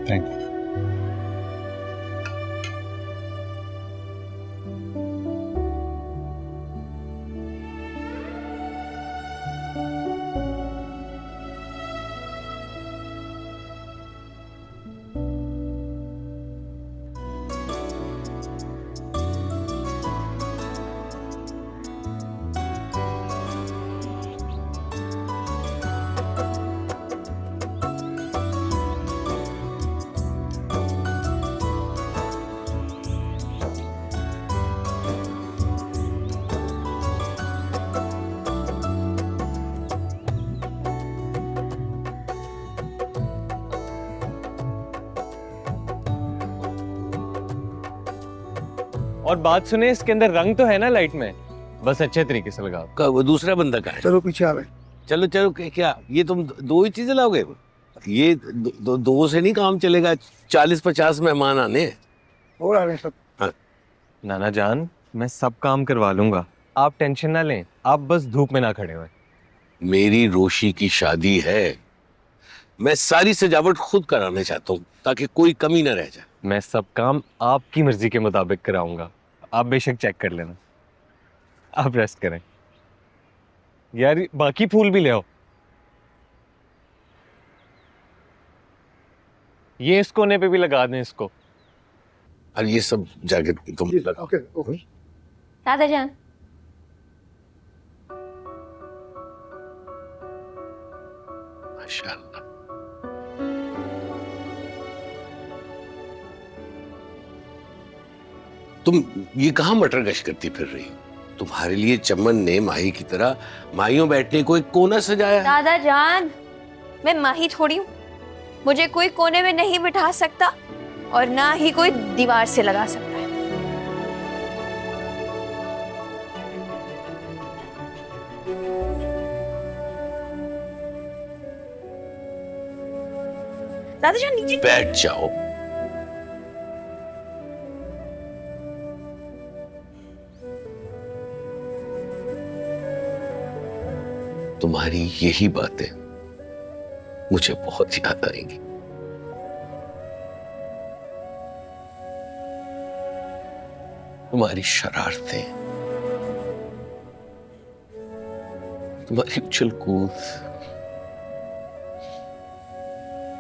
Thank you. और बात सुने, इसके अंदर रंग तो है ना लाइट में, बस अच्छे तरीके से लगाओ। का वो दूसरा बंदा का है? चलो पीछे आ गए। चलो चलो, क्या ये तुम दो ही चीजें लाओगे? ये दो से नहीं काम चलेगा, 40-50 मेहमान आने हैं। और आ रहे हैं सब। हाँ। नाना जान, मैं सब काम करवा लूंगा, आप टेंशन ना लें, आप बस धूप में ना खड़े हुए। मेरी रोशी की शादी है, मैं सारी सजावट खुद कराना चाहता हूँ ताकि कोई कमी ना रह जाए। मैं सब काम आपकी मर्जी के मुताबिक कराऊंगा, आप बेशक चेक कर लेना। आप रेस्ट करें यार, बाकी फूल भी ले आओ। ये इस कोने पे भी लगा दें इसको। और ये सब जाके तुम लगाओ। Okay okay. दादा जान, माशाअल्लाह। तुम ये कहाँ मटर गश करती फिर रही हो? तुम्हारे लिए चमन ने माही की तरह माहियों बैठने को एक कोना सजाया है। दादा जान, मैं माही थोड़ी हूँ, मुझे कोई कोने में नहीं बिठा सकता और ना ही कोई दीवार से लगा सकता है। दादा जान नीचे। बैठ जाओ। तुम्हारी यही बातें मुझे बहुत याद आएंगी। तुम्हारी शरारतें, तुम्हारी उछल कूद,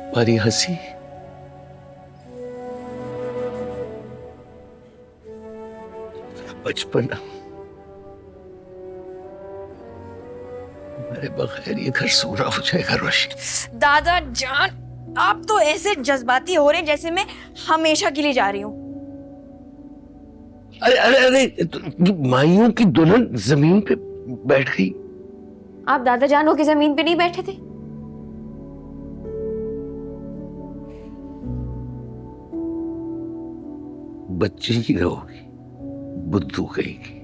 तुम्हारी हंसी, बचपना। मेरे बगैर ये घर सूना हो जाएगा रोशी। दादा जान, आप तो ऐसे जज्बाती हो रहे हैं जैसे मैं हमेशा के लिए जा रही हूँ। अरे अरे अरे, माइयों की दुल्हन जमीन पे बैठ गई। आप दादा जानों की जमीन पे नहीं बैठे थे? बच्ची ही रहोगी, बुद्धू कहेगी।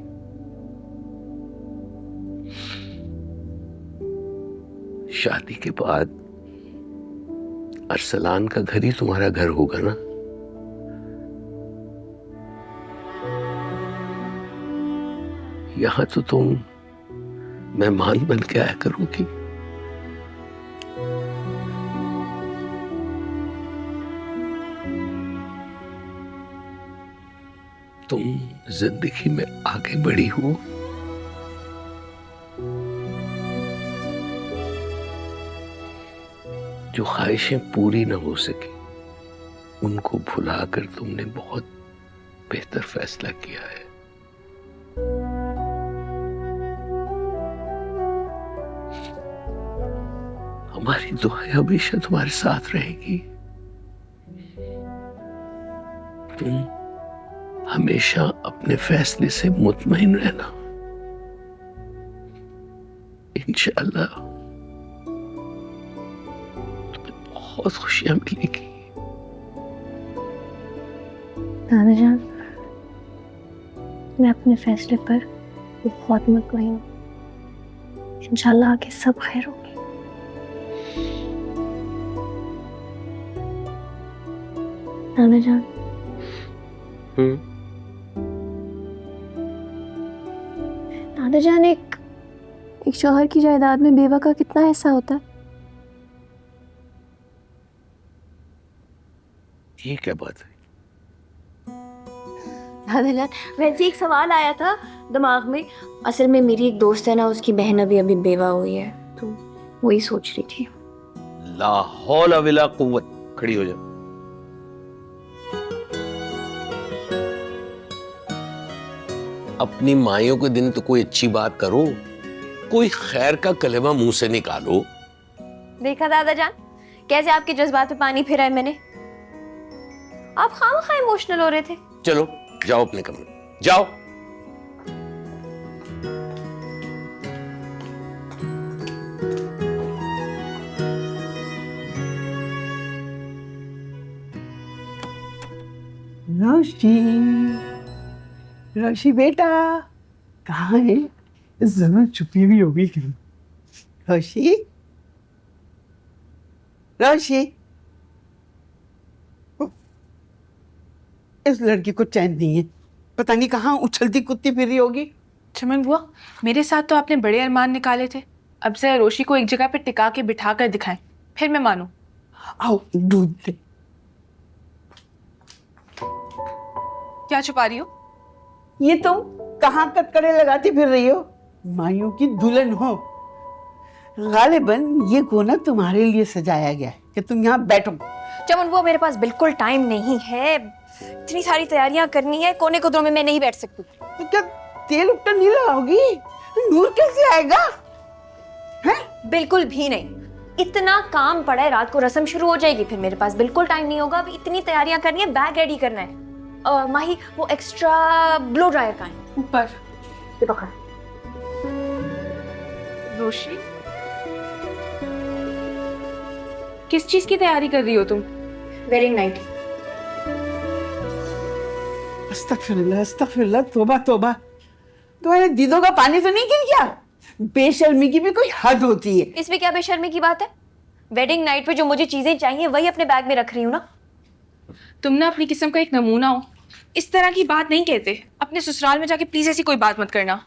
शादी के बाद अरसलान का घर ही तुम्हारा घर होगा ना? यहां तो तुम मेहमान बन के आया करोगी। तुम जिंदगी में आगे बढ़ी हो, जो ख्वाहिशें पूरी ना हो सकी उनको भुलाकर तुमने बहुत बेहतर फैसला किया है। हमारी दुआएं हमेशा तुम्हारे साथ रहेगी। तुम हमेशा अपने फैसले से मुतमईन रहना। इंशाअल्लाह तुम्हें बहुत खुशियां मिलेगी। दादा जान, मैं अपने फैसले पर बहुत मुतमईन हूँ। इंशाल्लाह आगे सब खैर होगी। दादा जान, दादा जान, एक शौहर की जायदाद में बेवा का कितना हिस्सा होता है? ये क्या बात है? दादाजान, वैसे एक सवाल आया था दिमाग में। असल में मेरी एक दोस्त है ना, उसकी बहन अभी अभी बेवा हुई है, तो वही सोच रही थी। ला हौला विला कुव्वत। खड़ी हो जा। अपनी माइयों के दिन तो कोई अच्छी बात करो, कोई खैर का कलेमा मुंह से निकालो। देखा दादाजान, कैसे आपके जज्बात पे पानी फेरा है मैंने। आप खामखा इमोशनल हो रहे थे। चलो जाओ अपने कमरे, जाओ। रोशी, रोशी बेटा कहाँ है? जरूर छुपी हुई होगी कहीं। रोशी, रोशी, इस लड़की को चैन नहीं है, पता नहीं कहाँ उछलती कूदती फिर रही होगी। चमन बुआ, मेरे साथ तो आपने बड़े अरमान निकाले थे, अब से रोशी को एक जगह पे टिका के बिठा कर दिखाएं, फिर मैं मानूं। आओ दूध दे। क्या छुपा रही हो? ये तुम कहाँ कटकड़े लगाती फिर रही हो? माइयों की दुल्हन हो, गालिबन ये कोना तुम्हारे लिए सजाया गया है कि तुम यहाँ बैठो। चमन वो मेरे पास बिल्कुल टाइम नहीं है, इतनी सारी तैयारियां करनी है, कोने कोने में मैं नहीं बैठ सकती। तो क्या तेल उपटन नहीं लगाओगी? नूर कैसे आएगा? हैं? बिल्कुल भी नहीं, इतना काम पड़ा है, रात को रस्म शुरू हो जाएगी, फिर मेरे पास बिल्कुल टाइम नहीं होगा। अभी इतनी तैयारियां करनी है, बैग रेडी करना है। माही, वो एक्स्ट्रा ब्लो ड्रायर का है ऊपर। ये पकड़। रोशी, किस चीज की तैयारी कर रही हो तुम? Wedding night. अस्तगफिरुल्लाह, अस्तगफिरुल्लाह, तौबा तौबा। तुम्हारे दीदों का पानी तो नहीं गिर गया? बेशर्मी की भी कोई हद होती है। इसमें क्या बेशर्मी की बात है? वेडिंग नाइट पे जो मुझे चीजें चाहिए वही अपने बैग में रख रही हूँ ना। तुम ना अपनी किस्म का एक नमूना हो, इस तरह की बात नहीं कहते। अपने ससुराल में जाके प्लीज ऐसी कोई बात मत करना।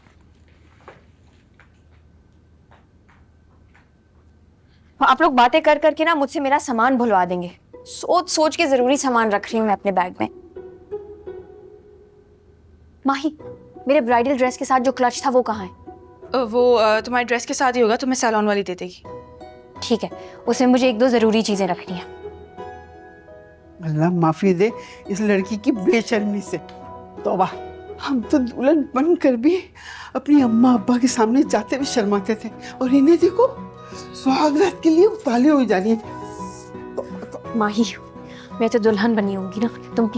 आप लोग बातें कर करके ना मुझसे मेरा सामान भुलवा देंगे। सोच सोच के जरूरी सामान रख रही हूँ मैं अपने बैग में। माही, मेरे ब्राइडल ड्रेस के साथ जो क्लच था वो कहाँ है? वो तुम्हारे ड्रेस के साथ ही होगा, तुम्हें सैलून वाली दे देगी। ठीक है, उसमें मुझे एक दो जरूरी चीजें रखनी है। अल्लाह माफी दे इस लड़की की बेशर्मी से। तौबा, हम तो दुल्हन बनकर भी अपनी अम्मा अब्बा के सामने जाते हुए शर्माते थे, और इन्हें देखो स्वागत के लिए उताले हुई जा रही है। माही, मैं तो दुल्हन बनी होंगी ना, तुम